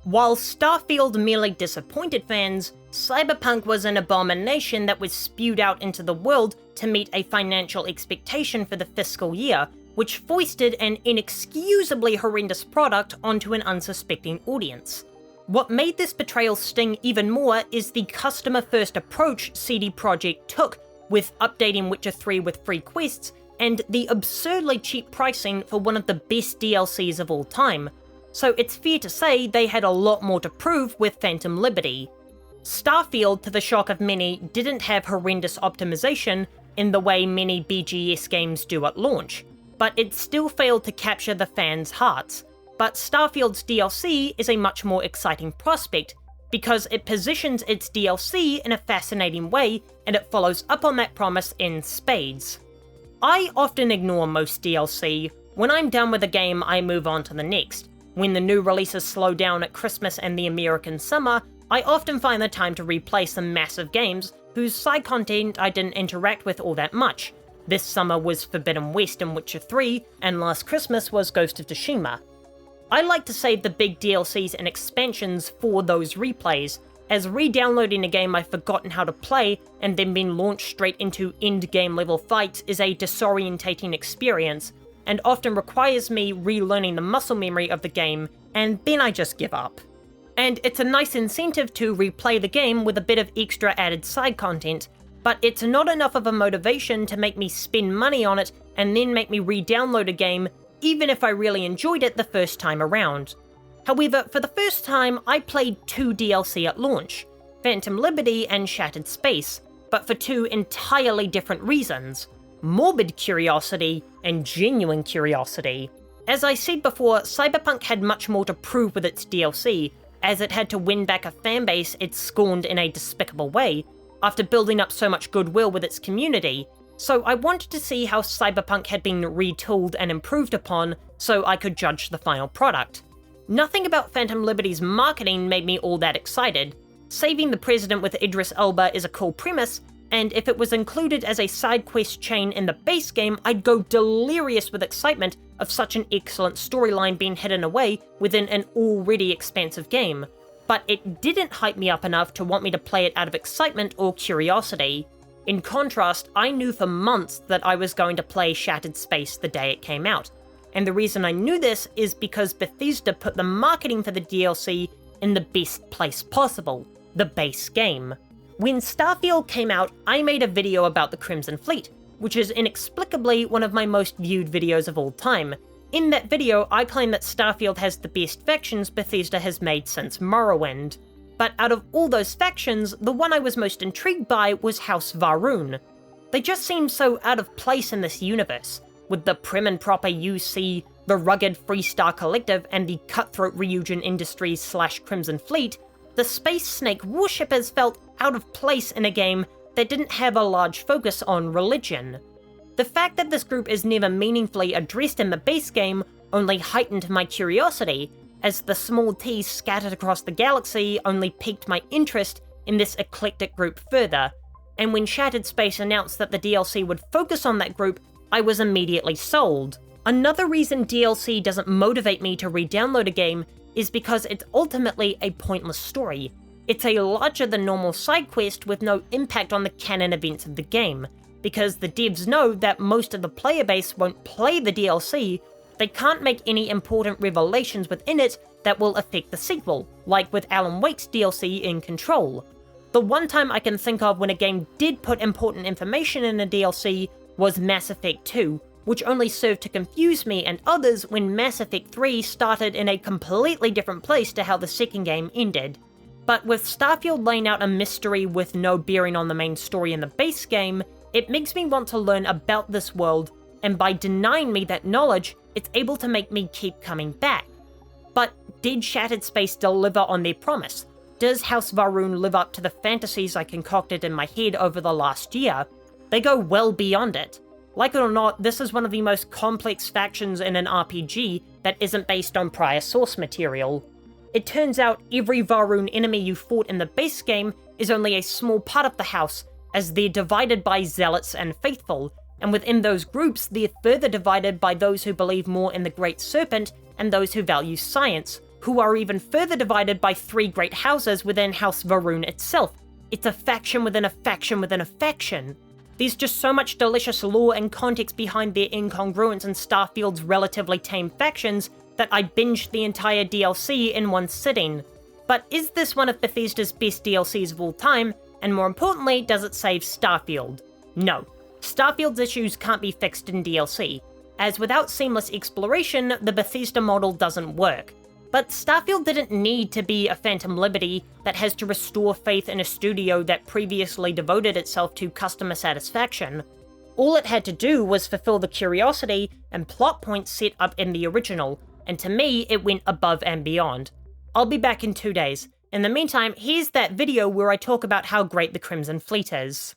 While Starfield merely disappointed fans, Cyberpunk was an abomination that was spewed out into the world to meet a financial expectation for the fiscal year, which foisted an inexcusably horrendous product onto an unsuspecting audience. What made this betrayal sting even more is the customer-first approach CD Projekt took with updating Witcher 3 with free quests, and the absurdly cheap pricing for one of the best DLCs of all time. So it's fair to say they had a lot more to prove with Phantom Liberty. Starfield, to the shock of many, didn't have horrendous optimization in the way many BGS games do at launch, but it still failed to capture the fans' hearts. But Starfield's DLC is a much more exciting prospect, because it positions its DLC in a fascinating way, and it follows up on that promise in spades. I often ignore most DLC. When I'm done with a game, I move on to the next. When the new releases slow down at Christmas and the American summer, I often find the time to replay some massive games whose side content I didn't interact with all that much. This summer was Forbidden West and Witcher 3, and last Christmas was Ghost of Tsushima. I like to save the big DLCs and expansions for those replays, as re-downloading a game I've forgotten how to play and then being launched straight into end-game level fights is a disorientating experience, and often requires me relearning the muscle memory of the game, and then I just give up. And it's a nice incentive to replay the game with a bit of extra added side content, but it's not enough of a motivation to make me spend money on it and then make me re-download a game, even if I really enjoyed it the first time around. However, for the first time, I played 2 DLC at launch, Phantom Liberty and Shattered Space, but for 2 entirely different reasons: morbid curiosity and genuine curiosity. As I said before, Cyberpunk had much more to prove with its DLC, as it had to win back a fanbase it scorned in a despicable way, after building up so much goodwill with its community, so I wanted to see how Cyberpunk had been retooled and improved upon so I could judge the final product. Nothing about Phantom Liberty's marketing made me all that excited. Saving the President with Idris Elba is a cool premise, and if it was included as a side quest chain in the base game, I'd go delirious with excitement of such an excellent storyline being hidden away within an already expansive game. But it didn't hype me up enough to want me to play it out of excitement or curiosity. In contrast, I knew for months that I was going to play Shattered Space the day it came out. And the reason I knew this is because Bethesda put the marketing for the DLC in the best place possible, the base game. When Starfield came out, I made a video about the Crimson Fleet, which is inexplicably one of my most viewed videos of all time. In that video, I claim that Starfield has the best factions Bethesda has made since Morrowind. But out of all those factions, the one I was most intrigued by was House Va'ruun. They just seemed so out of place in this universe, with the prim and proper UC, the rugged Freestar Collective, and the cutthroat Ryujin Industries / Crimson Fleet. The Space Snake worshippers felt out of place in a game that didn't have a large focus on religion. The fact that this group is never meaningfully addressed in the base game only heightened my curiosity, as the small T's scattered across the galaxy only piqued my interest in this eclectic group further, and when Shattered Space announced that the DLC would focus on that group, I was immediately sold. Another reason DLC doesn't motivate me to re-download a game is because it's ultimately a pointless story. It's a larger-than-normal side quest with no impact on the canon events of the game, because the devs know that most of the player base won't play the DLC. They can't make any important revelations within it that will affect the sequel, like with Alan Wake's DLC in Control. The one time I can think of when a game did put important information in a DLC was Mass Effect 2, which only served to confuse me and others when Mass Effect 3 started in a completely different place to how the second game ended. But with Starfield laying out a mystery with no bearing on the main story in the base game, it makes me want to learn about this world, and by denying me that knowledge, it's able to make me keep coming back. But did Shattered Space deliver on their promise? Does House Va'ruun live up to the fantasies I concocted in my head over the last year? They go well beyond it. Like it or not, this is one of the most complex factions in an RPG that isn't based on prior source material. It turns out every Va'ruun enemy you fought in the base game is only a small part of the house, as they're divided by zealots and faithful, and within those groups they're further divided by those who believe more in the Great Serpent and those who value science, who are even further divided by 3 great houses within House Varun itself. It's a faction within a faction within a faction. There's just so much delicious lore and context behind their incongruence in Starfield's relatively tame factions that I binged the entire DLC in one sitting. But is this one of Bethesda's best DLCs of all time, and more importantly, does it save Starfield? No. Starfield's issues can't be fixed in DLC, as without seamless exploration, the Bethesda model doesn't work. But Starfield didn't need to be a Phantom Liberty that has to restore faith in a studio that previously devoted itself to customer satisfaction. All it had to do was fulfill the curiosity and plot points set up in the original, and to me, it went above and beyond. I'll be back in 2 days. In the meantime, here's that video where I talk about how great the Crimson Fleet is.